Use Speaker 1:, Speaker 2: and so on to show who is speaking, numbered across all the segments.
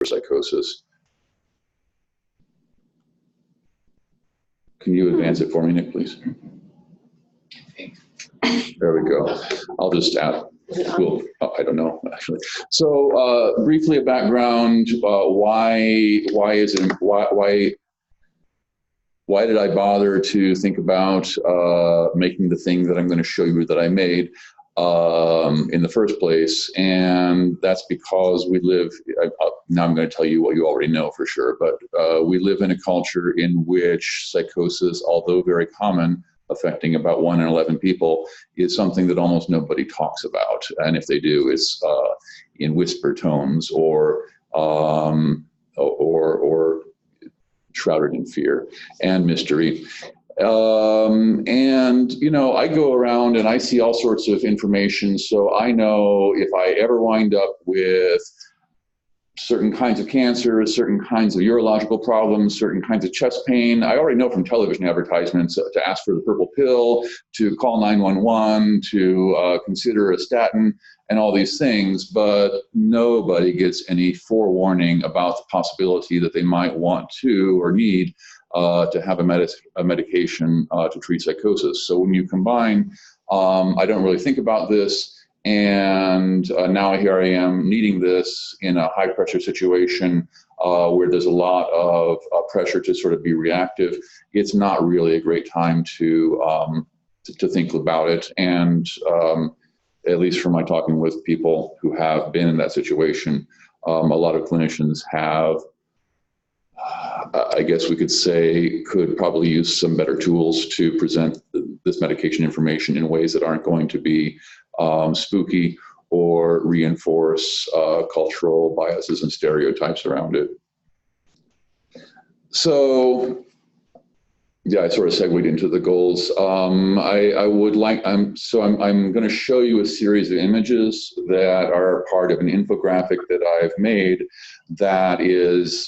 Speaker 1: psychosis. Can you advance it for me, Nick, please? There we go. I'll just add. Well, I don't know actually. So briefly, a background. Why did I bother to think about making the thing that I'm going to show you that I made in the first place? And that's because we live, now I'm going to tell you what you already know for sure, but we live in a culture in which psychosis, although very common, affecting about 1 in 11 people, is something that almost nobody talks about. And if they do, it's in whisper tones or shrouded in fear and mystery. And, you know, I go around and I see all sorts of information. So I know if I ever wind up with certain kinds of cancer, certain kinds of urological problems, certain kinds of chest pain, I already know from television advertisements to ask for the purple pill, to call 911, to consider a statin, and all these things, but nobody gets any forewarning about the possibility that they might want to or need to have a medication to treat psychosis. So when you combine, I don't really think about this, and now here I am needing this in a high pressure situation where there's a lot of pressure to sort of be reactive. It's not really a great time to think about it. And at least from my talking with people who have been in that situation, a lot of clinicians have, I guess we could say, could probably use some better tools to present this medication information in ways that aren't going to be spooky or reinforce cultural biases and stereotypes around it. So, yeah, I sort of segued into the goals. I would like, I'm going to show you a series of images that are part of an infographic that I've made that is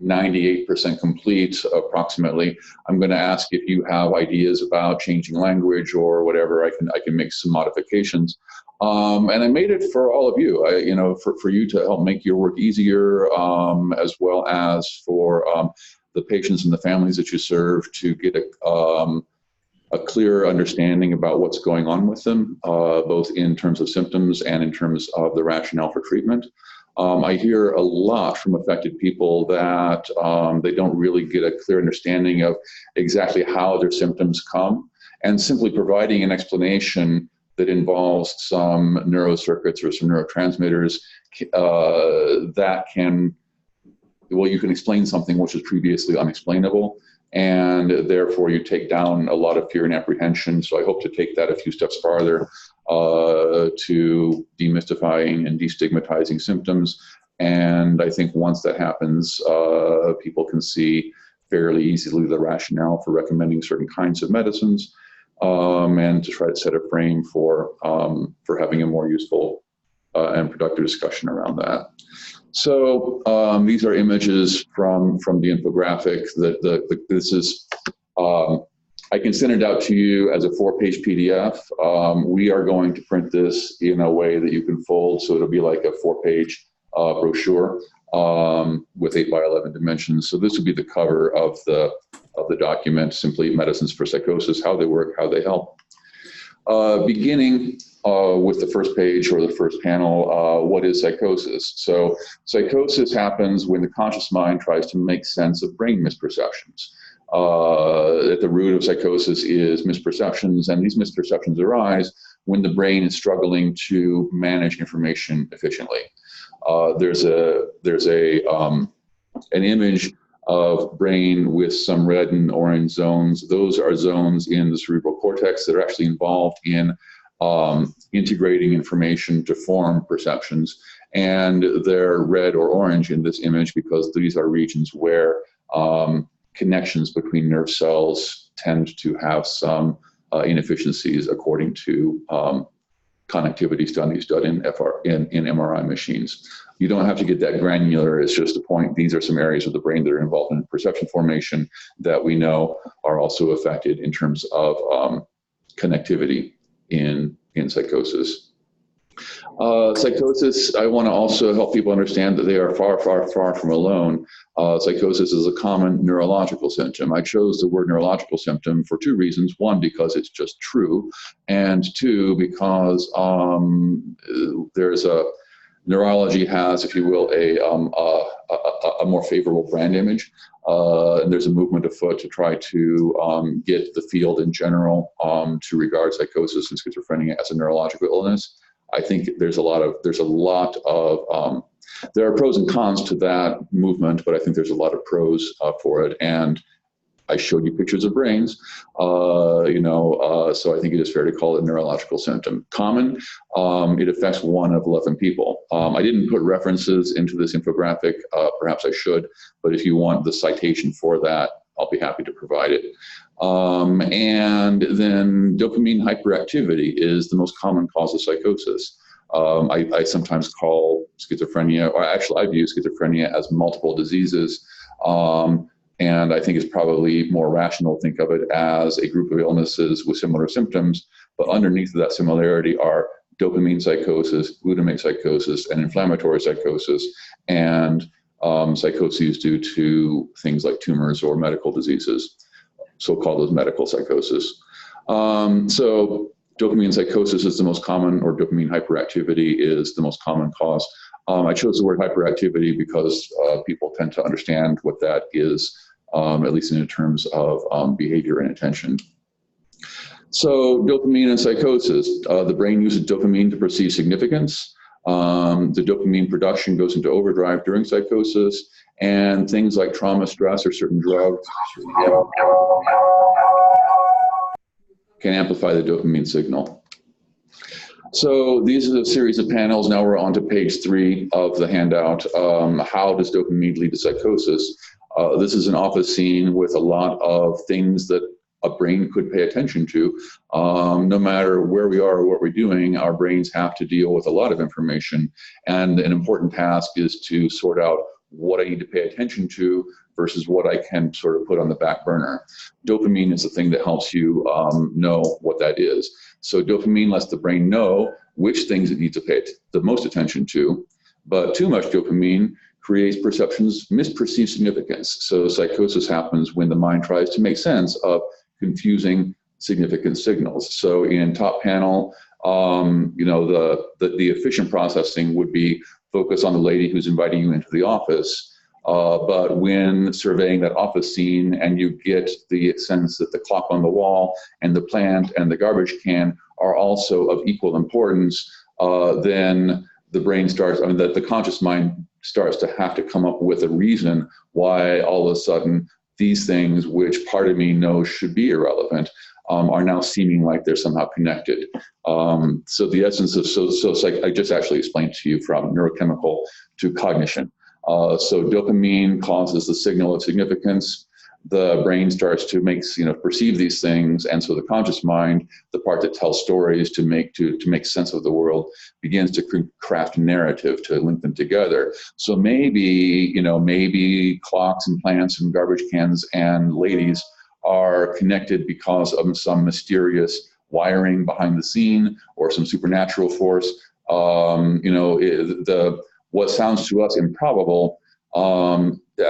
Speaker 1: 98% complete, approximately. I'm going to ask if you have ideas about changing language or whatever. I can make some modifications. And I made it for all of you, you know, for you to help make your work easier, as well as for the patients and the families that you serve to get a clear understanding about what's going on with them, both in terms of symptoms and in terms of the rationale for treatment. I hear a lot from affected people that they don't really get a clear understanding of exactly how their symptoms come, and simply providing an explanation that involves some neurocircuits or some neurotransmitters that can, well, you can explain something which is previously unexplainable, and therefore you take down a lot of fear and apprehension. So I hope to take that a few steps farther to demystifying and destigmatizing symptoms. And I think once that happens, people can see fairly easily the rationale for recommending certain kinds of medicines, and to try to set a frame for having a more useful and productive discussion around that. So these are images from the infographic. This is, I can send it out to you as a 4-page PDF. We are going to print this in a way that you can fold, so it'll be like a 4-page brochure with 8x11 dimensions. So this would be the cover of the document, simply Medicines for Psychosis, how they work, how they help. Beginning with the first page or the first panel, what is psychosis? So psychosis happens when the conscious mind tries to make sense of brain misperceptions. At the root of psychosis is misperceptions, and these misperceptions arise when the brain is struggling to manage information efficiently. There's an image of brain with some red and orange zones. Those are zones in the cerebral cortex that are actually involved in integrating information to form perceptions. And they're red or orange in this image because these are regions where connections between nerve cells tend to have some inefficiencies according to connectivity studies done in MRI machines. You don't have to get that granular. It's just a point. These are some areas of the brain that are involved in perception formation that we know are also affected in terms of connectivity in psychosis. Psychosis, I want to also help people understand that they are far, far, far from alone. Psychosis is a common neurological symptom. I chose the word neurological symptom for two reasons. One, because it's just true, and two, because there's neurology has, if you will, a more favorable brand image. And there's a movement afoot to try to get the field in general to regard psychosis and schizophrenia as a neurological illness. I think there are pros and cons to that movement, but I think there's a lot of pros for it. And I showed you pictures of brains, so I think it is fair to call it a neurological symptom. Common, it affects 1 of 11 people. I didn't put references into this infographic, perhaps I should, but if you want the citation for that, I'll be happy to provide it. And then dopamine hyperactivity is the most common cause of psychosis. I sometimes call schizophrenia, or actually I view schizophrenia as multiple diseases. And I think it's probably more rational to think of it as a group of illnesses with similar symptoms, but underneath that similarity are dopamine psychosis, glutamate psychosis, and inflammatory psychosis, and psychoses due to things like tumors or medical diseases, so-called as medical psychosis. So dopamine psychosis is the most common, or dopamine hyperactivity is the most common cause. I chose the word hyperactivity because people tend to understand what that is, at least in terms of behavior and attention. So dopamine and psychosis, the brain uses dopamine to perceive significance. The dopamine production goes into overdrive during psychosis, and things like trauma, stress, or certain drugs can amplify the dopamine signal. So these are the series of panels. Now we're on to page 3 of the handout. How does dopamine lead to psychosis? This is an office scene with a lot of things that a brain could pay attention to. No matter where we are or what we're doing, our brains have to deal with a lot of information. And an important task is to sort out what I need to pay attention to versus what I can sort of put on the back burner. Dopamine is the thing that helps you know what that is. So dopamine lets the brain know which things it needs to pay the most attention to, but too much dopamine creates misperceived significance. So psychosis happens when the mind tries to make sense of confusing significant signals. So in top panel, the efficient processing would be focus on the lady who's inviting you into the office. But when surveying that office scene and you get the sense that the clock on the wall and the plant and the garbage can are also of equal importance, then the brain starts, the conscious mind starts to have to come up with a reason why all of a sudden these things, which part of me knows should be irrelevant, are now seeming like they're somehow connected. So the essence of, I just actually explained to you from neurochemical to cognition. So dopamine causes the signal of significance. The brain starts to perceive these things, and so the conscious mind, the part that tells stories to make sense of the world, begins to craft narrative to link them together. So maybe clocks and plants and garbage cans and ladies are connected because of some mysterious wiring behind the scene or some supernatural force. What sounds to us improbable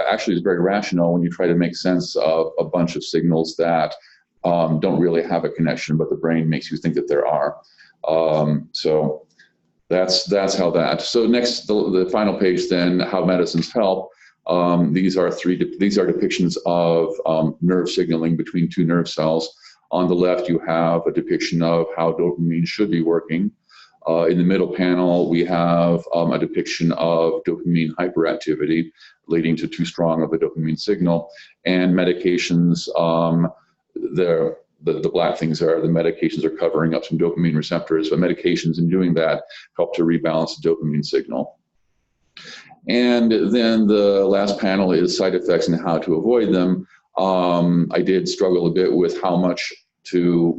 Speaker 1: actually is very rational when you try to make sense of a bunch of signals that don't really have a connection, but the brain makes you think that there are. So that's how that. So next, the final page then, how medicines help. These are depictions of nerve signaling between two nerve cells. On the left, you have a depiction of how dopamine should be working. In the middle panel, we have a depiction of dopamine hyperactivity leading to too strong of a dopamine signal. And medications, the black things are, the medications are covering up some dopamine receptors, but medications in doing that help to rebalance the dopamine signal. And then the last panel is side effects and how to avoid them. I did struggle a bit with how much to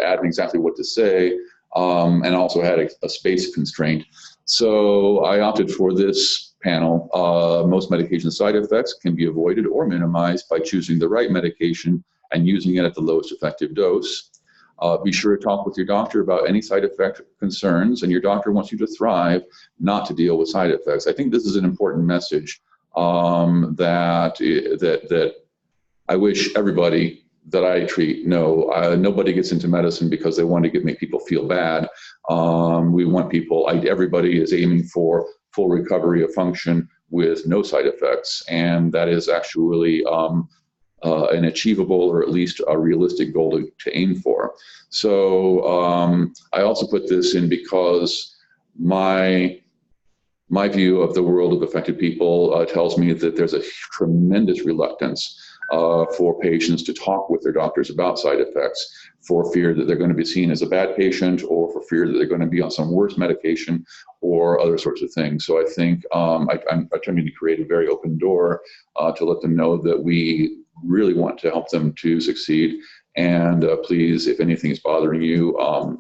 Speaker 1: add and exactly what to say. And also had a space constraint. So I opted for this panel. Most medication side effects can be avoided or minimized by choosing the right medication and using it at the lowest effective dose. Be sure to talk with your doctor about any side effect concerns, and your doctor wants you to thrive, not to deal with side effects. I think this is an important message that I wish everybody that I treat know. Nobody gets into medicine because they want to make people feel bad. We want people, everybody is aiming for full recovery of function with no side effects, and that is actually an achievable, or at least a realistic goal to aim for. So I also put this in because my view of the world of affected people tells me that there's a tremendous reluctance for patients to talk with their doctors about side effects, for fear that they're going to be seen as a bad patient, or for fear that they're going to be on some worse medication, or other sorts of things. So I think I'm trying to create a very open door to let them know that we really want to help them to succeed. And please, if anything is bothering you,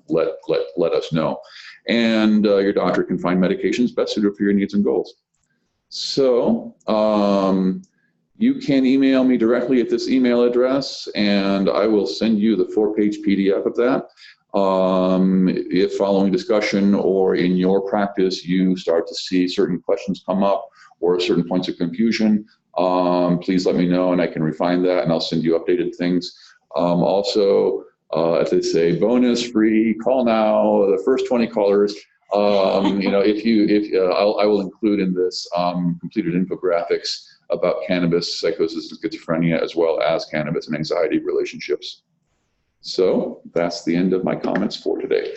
Speaker 1: let us know. And your doctor can find medications best suited for your needs and goals. So you can email me directly at this email address, and I will send you the 4-page PDF of that. If following discussion or in your practice you start to see certain questions come up or certain points of confusion, please let me know and I can refine that, and I'll send you updated things. Also, as they say, bonus free, call now, the first 20 callers. You know, I will include in this completed infographics about cannabis, psychosis, and schizophrenia, as well as cannabis and anxiety relationships. So that's the end of my comments for today.